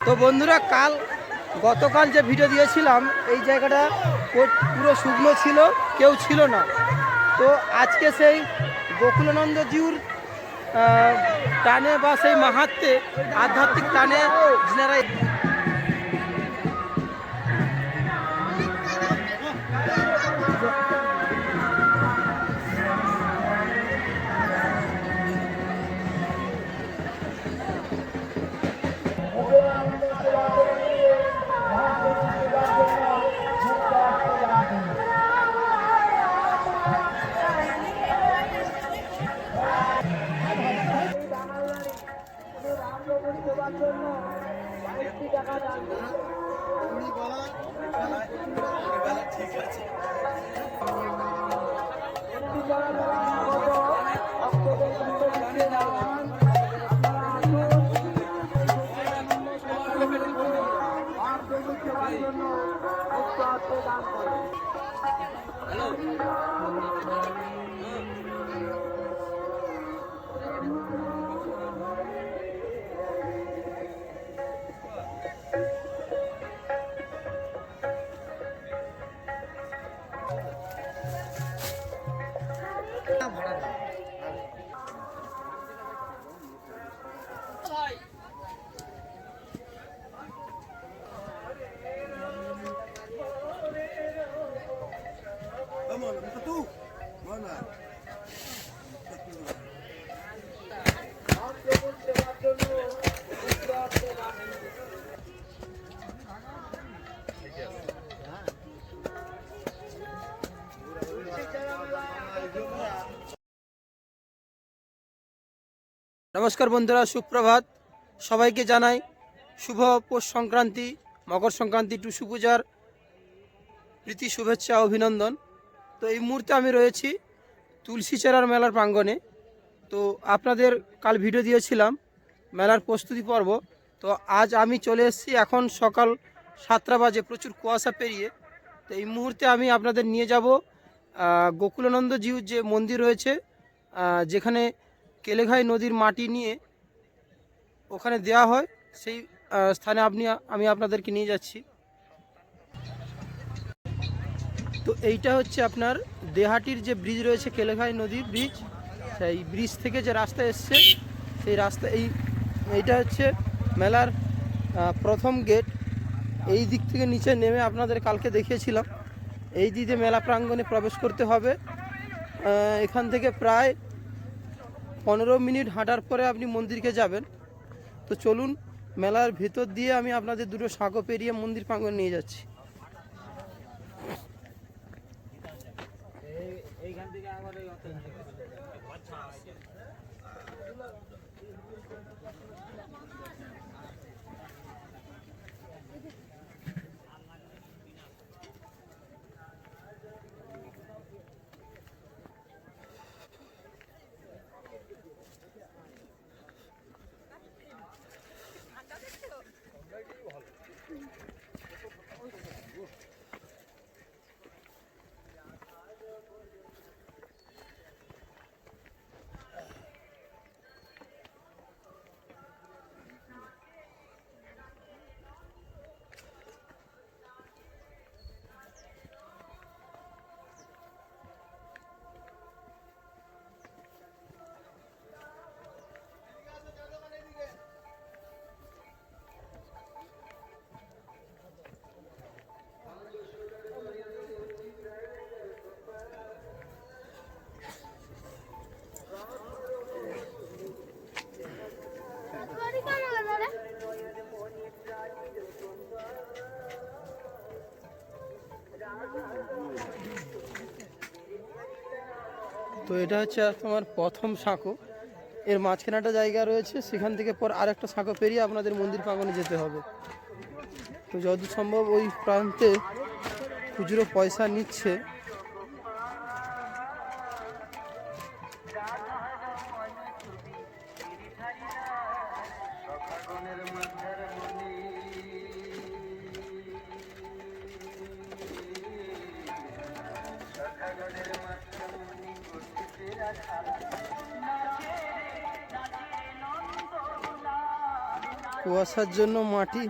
তো বন্ধুরা গতকাল যে ভিডিও দিয়েছিলাম এই জায়গাটা পুরো শুকনো ছিল, কেউ ছিল না। তো আজকে সেই গোকুলানন্দজিউর টানে বা সেই মাহাত্ম্যে আধ্যাত্মিক টানে যিনারা নমস্কার বন্ধুরা, সুপ্রভাত। সবাইকে জানাই শুভ পৌষ সংক্রান্তি, মকর সংক্রান্তি, টুসু পূজার প্রীতি শুভেচ্ছা অভিনন্দন। তো এই মুহূর্তে আমি রয়েছি তুলসীচারার মেলার প্রাঙ্গণে। তো আপনাদের কাল ভিডিও দিয়েছিলাম মেলার প্রস্তুতি পর্ব। তো আজ আমি চলে এসেছি, এখন সকাল 7টা বাজে, প্রচুর কুয়াশা পেরিয়ে। তো এই মুহূর্তে আমি আপনাদের নিয়ে যাব গোকুলানন্দজিউর যে মন্দির রয়েছে, যেখানে কেলেঘাই নদীর মাটি নিয়ে ওখানে দেয়া হয়, সেই স্থানে আমি আপনাদেরকে নিয়ে যাচ্ছি। তো এইটা হচ্ছে আপনার দেহাটির যে ব্রিজ রয়েছে, কেলেঘাই নদীর ব্রিজ, সেই ব্রিজ থেকে যে রাস্তা এসছে, সেই রাস্তা এইটা হচ্ছে মেলার প্রথম গেট। এই দিক থেকে নিচে নেমে আপনাদের কালকে দেখিয়েছিলাম, এই দিকে মেলা প্রাঙ্গণে প্রবেশ করতে হবে। এখান থেকে প্রায় 15 মিনিট হাঁটার পরে আপনি মন্দিরকে যাবেন। তো চলুন, মেলার ভেতর দিয়ে আমি আপনাদের দুটো সাঁকো পেরিয়ে মন্দির প্রাঙ্গণ নিয়ে যাচ্ছি। তো এটা হচ্ছে তোমার প্রথম সাঁকো, এর মাঝখানে একটা জায়গা রয়েছে, সেখান থেকে পর আরেকটা সাঁকো পেরিয়ে আপনাদের মন্দির প্রাঙ্গণে যেতে হবে। তো যত সম্ভব ওই প্রান্তে খুচরো পয়সা নিচ্ছে। কুয়াশার জন্য মাটি,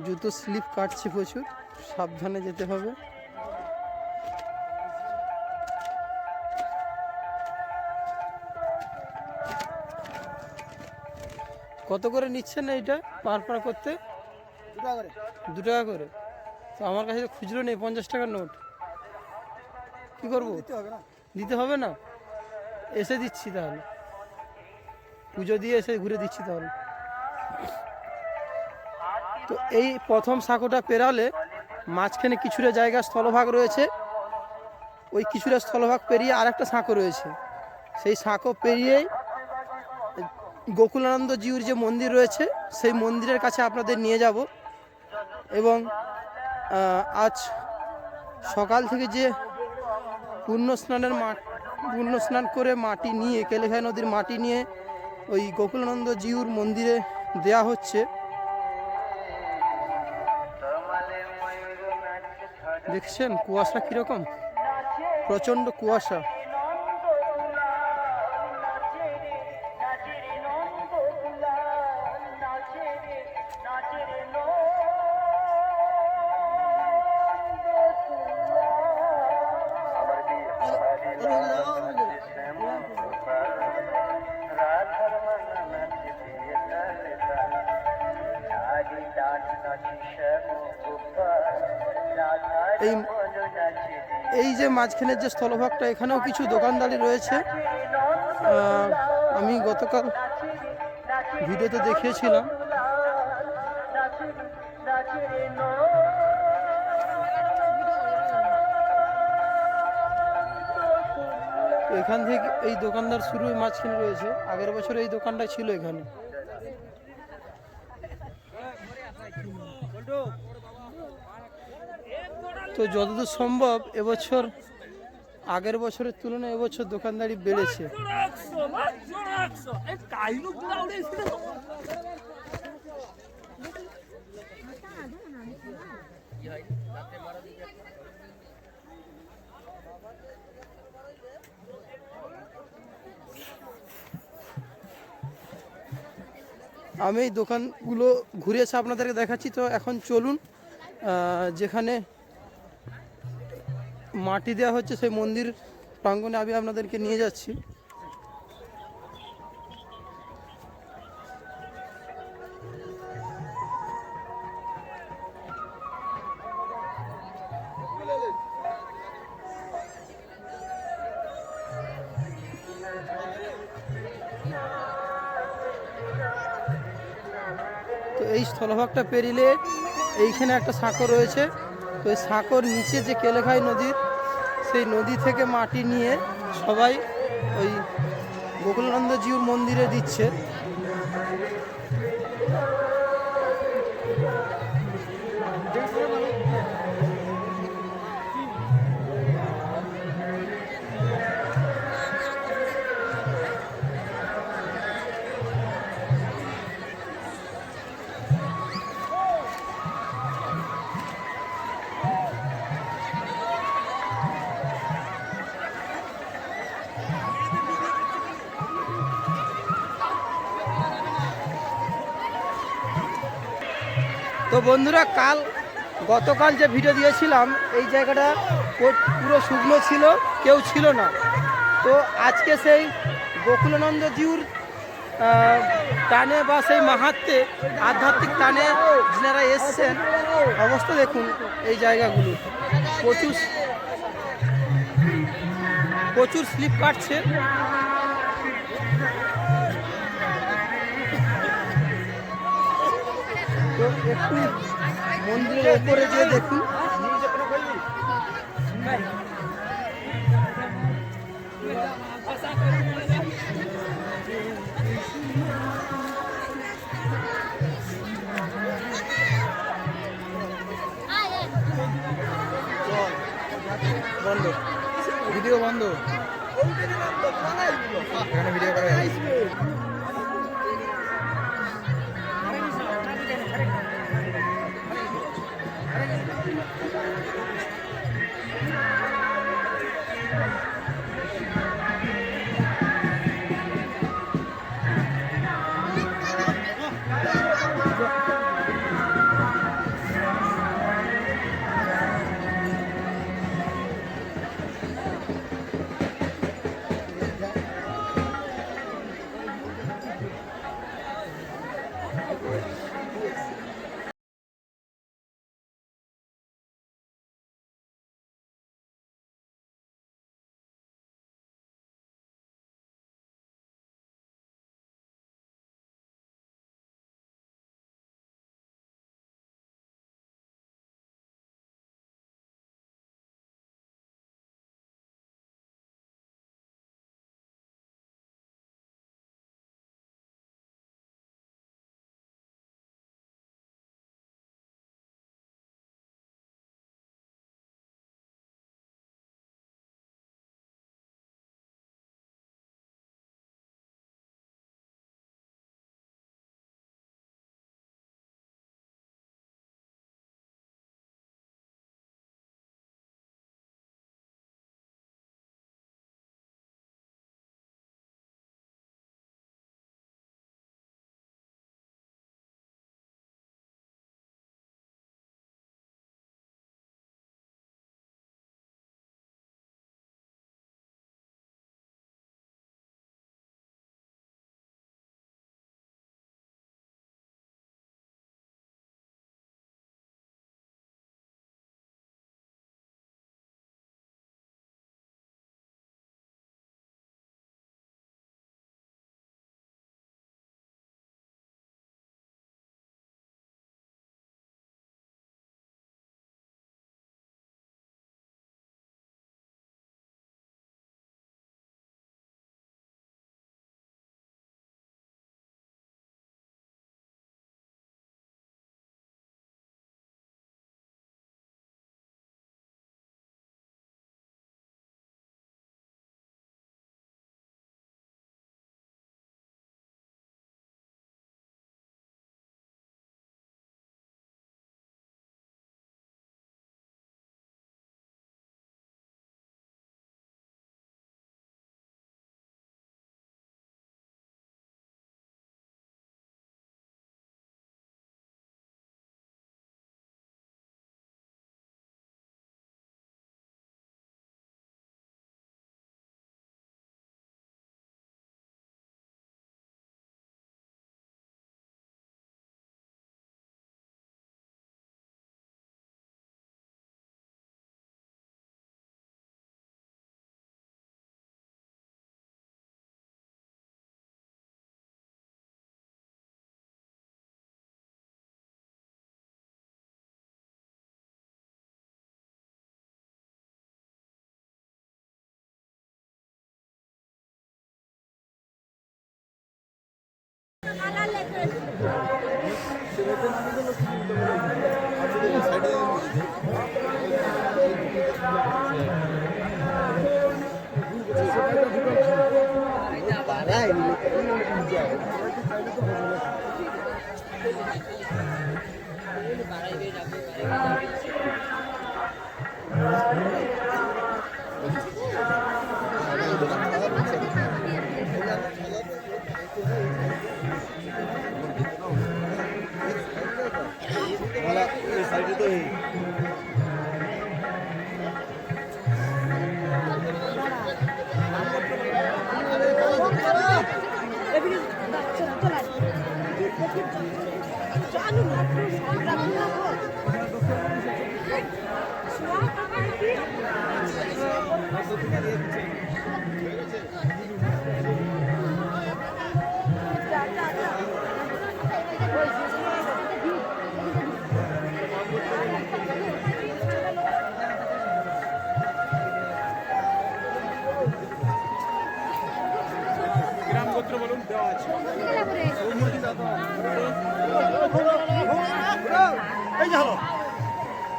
জুতো স্লিপ কাটছে প্রচুর, সাবধানে যেতে হবে। কত করে নিচ্ছেন এইটা পার করতে? 2 টাকা করে। 2 টাকা করে। তো আমার কাছে তো খুচরো নেই, 50 টাকার নোট। কি করবো? দিতে হবে না। দিতে হবে না, এসে দিচ্ছি তাহলে, পুজো দিয়ে এসে ঘুরে দিচ্ছি তাহলে। তো এই প্রথম সাঁকোটা পেরালে মাঝখানে কিছুটা জায়গা স্থলভাগ রয়েছে, ওই কিছুটা স্থলভাগ পেরিয়ে আরেকটা সাঁকো রয়েছে। সেই সাঁকো পেরিয়েই গোকুলানন্দ জিউর যে মন্দির রয়েছে সেই মন্দিরের কাছে আপনাদের নিয়ে যাব। এবং আজ সকাল থেকে যে পুণ্য স্নান করে মাটি নিয়ে, কেলেঘাই নদীর মাটি নিয়ে ওই গোকুলানন্দ জিউর মন্দিরে দেয়া হচ্ছে। দেখছেন কুয়াশা কিরকম, প্রচন্ড কুয়াশা। এই যে মাঝখানের যে স্থলভাগটা, এখানেও কিছু দোকানদারি রয়েছে। আমি গতকাল ভিডিওতে দেখিয়েছিলাম। এখান থেকে এই দোকানদার শুরু মাঝখানে রয়েছে, আগের বছর এই দোকানটা ছিল এখানে। তো যতদূর সম্ভব এবছর আগের বছরের তুলনায় এবছর দোকানদারি বেড়েছে। আমি এই দোকানগুলো ঘুরে এসে আপনাদেরকে দেখাচ্ছি। তো এখন চলুন যেখানে মাটি দেওয়া হচ্ছে সেই মন্দির প্রাঙ্গণে আমি আপনাদেরকে নিয়ে যাচ্ছি। তো এই স্থলভাগটা পেরিলে এইখানে একটা সাঁকো রয়েছে। তো এই সাঁকোর নিচে যে কেলেঘাই নদীর, সেই নদী থেকে মাটি নিয়ে সবাই ওই গোকুলানন্দ জিউর মন্দিরে দিচ্ছে। তো বন্ধুরা, গতকাল যে ভিডিও দিয়েছিলাম এই জায়গাটা পুরো শুকনো ছিল, কেউ ছিল না। তো আজকে সেই গোকুলানন্দ জিউর টানে বা সেই মাহাত্ম্যে, আধ্যাত্মিক টানে যারা এসছেন, অবস্থা দেখুন এই জায়গাগুলো প্রচুর স্লিপ কাটছে। তো একটু মন্দিরের উপরে গিয়ে দেখুন। বন্ধ, ভিডিও বন্ধ, এখানে ভিডিও করা এই যে হলো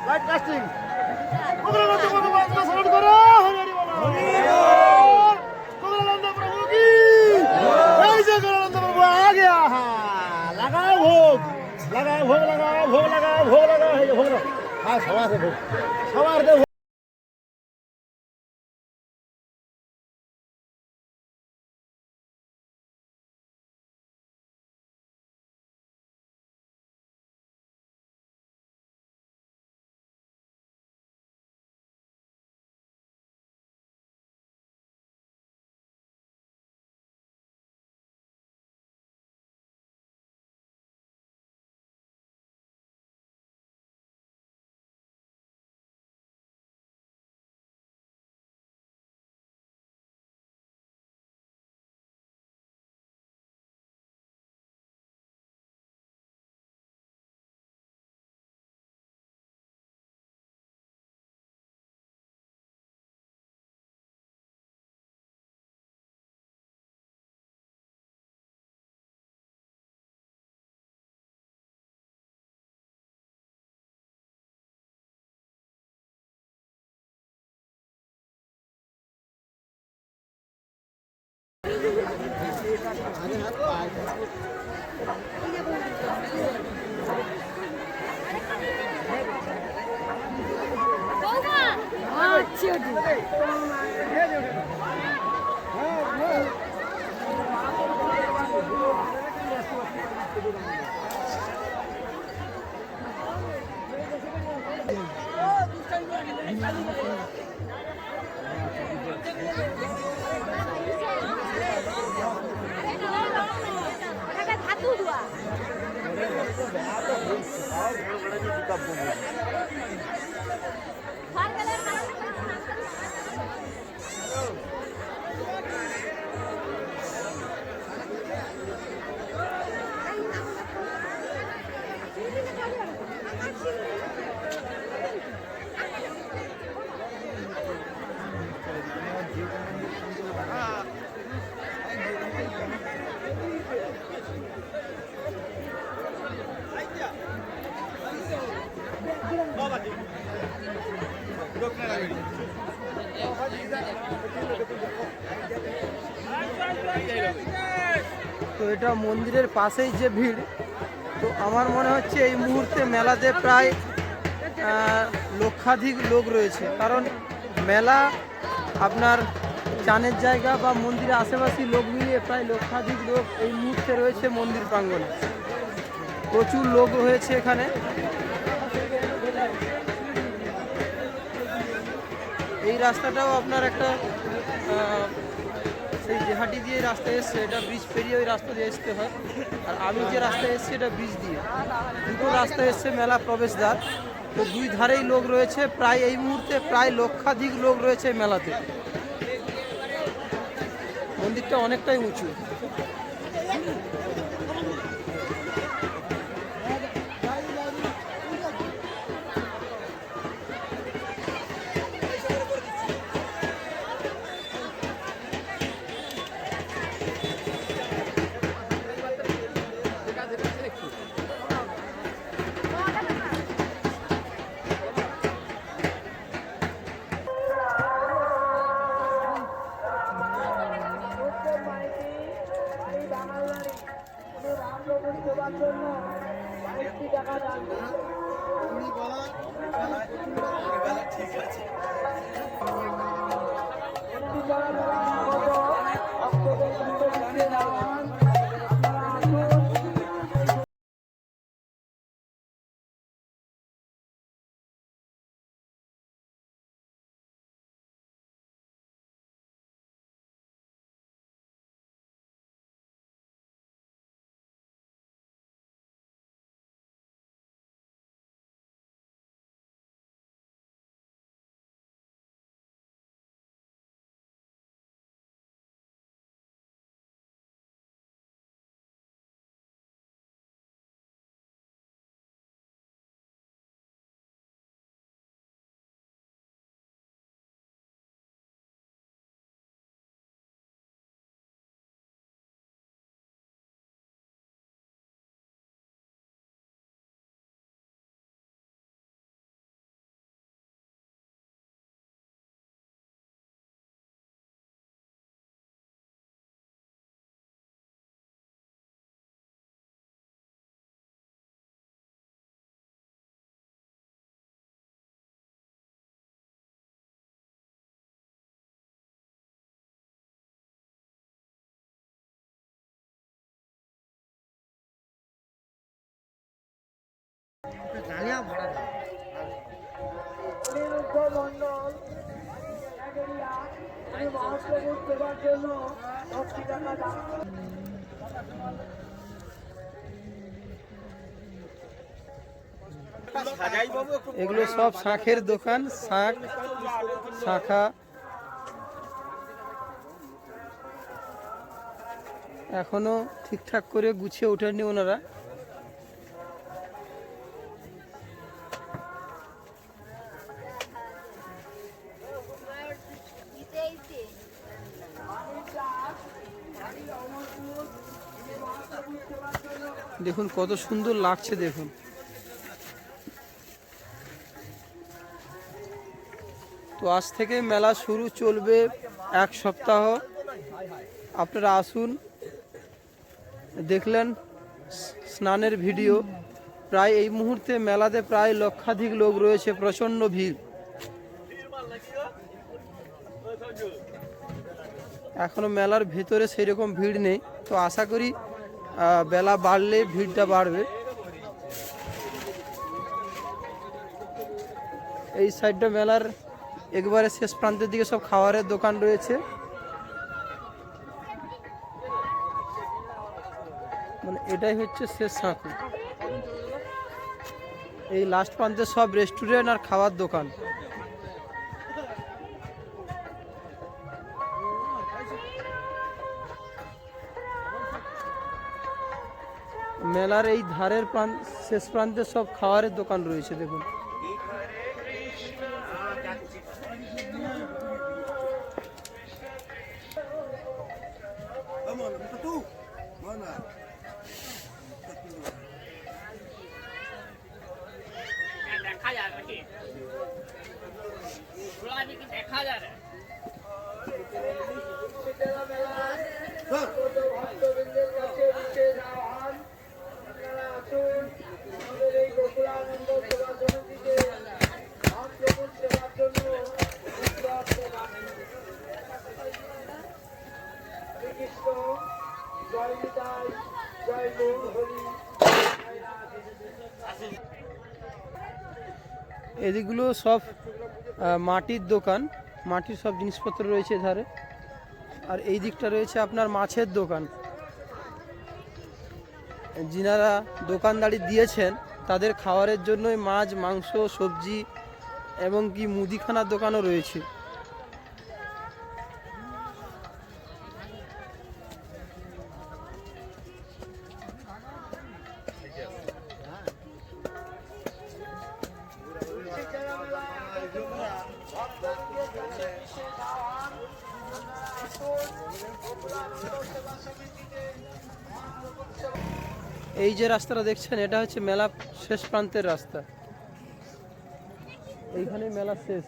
লাইট কাস্টিং কোথায় নন্দ প্রভু আত্মা স্মরণ করো হরি হরি বল কোথায় নন্দ প্রভু কি এই যে নন্দ প্রভু আ গয়া লাগাও ভোগ লাগাও ভোগ লাগাও ভোগ লাগাও ভোগ লাগাও এই যে ভোগ হ্যাঁ সবার দে ভোগ সবার দে তো এটা মন্দিরের পাশেই যে ভিড়, তো আমার মনে হচ্ছে এই মুহূর্তে মেলাতে প্রায় লক্ষাধিক লোক রয়েছে। কারণ মেলা আপনার চানের জায়গা বা মন্দিরের আশেপাশে লোক মিলিয়ে প্রায় লক্ষাধিক লোক এই মুহূর্তে রয়েছে মন্দির প্রাঙ্গণে। প্রচুর লোক রয়েছে এখানে। এই রাস্তাটাও আপনার একটা সেই জেহাটি দিয়ে রাস্তায় এসছে, এটা ব্রিজ পেরিয়ে ওই রাস্তা দিয়ে আসতে হয়। আর আমি যে রাস্তায় এসছি এটা ব্রিজ দিয়ে, দুটো রাস্তা এসছে মেলা প্রবেশদ্বার। তো দুই ধারেই লোক রয়েছে, প্রায় এই মুহূর্তে প্রায় লক্ষাধিক লোক রয়েছে মেলাতে। মন্দিরটা অনেকটাই উঁচু। এগুলো সব শাঁখের দোকান, শাঁখ, শাঁখা। এখনো ঠিকঠাক করে গুছিয়ে ওঠেননি ওনারা। দেখুন কত সুন্দর লাগছে, দেখুন। তো আজ থেকে মেলা শুরু, চলবে 1 সপ্তাহ। আপনারা আসুন। দেখলেন স্নানের ভিডিও। প্রায় এই মুহূর্তে মেলাতে প্রায় লক্ষাধিক লোক রয়েছে, প্রচণ্ড ভিড়। এখনো মেলার ভেতরে সেই রকম ভিড় নেই, তো আশা করি বেলা বাড়লে ভিড়টা বাড়বে। এই সাইডটা মেলার একবারে শেষ প্রান্তের দিকে সব খাবারের দোকান রয়েছে, মানে এটাই হচ্ছে শেষ সাঁকু। এই লাস্ট প্রান্তে সব রেস্টুরেন্ট আর খাবার দোকান। মেলার এই ধারের শেষ প্রান্তে সব খাবারের দোকান রয়েছে, দেখুন। এদিকগুলো সব মাটির দোকান, মাটির সব জিনিসপত্র রয়েছে ধারে। আর এই দিকটা রয়েছে আপনার মাছের দোকান। যিনারা দোকানদারি দিয়েছেন তাদের খাবারের জন্যই মাছ, মাংস, সবজি এবং কি মুদিখানার দোকানও রয়েছে। এই যে রাস্তাটা দেখছেন, এটা হচ্ছে মেলা শেষ প্রান্তের রাস্তা। এইখানে মেলা শেষ।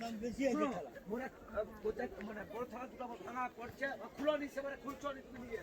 দাম বেশি আছে মানে বড় থানা দুটো ভাঙা পড়ছে খুলো নিচ্ছে মানে খুলছো নিয়ে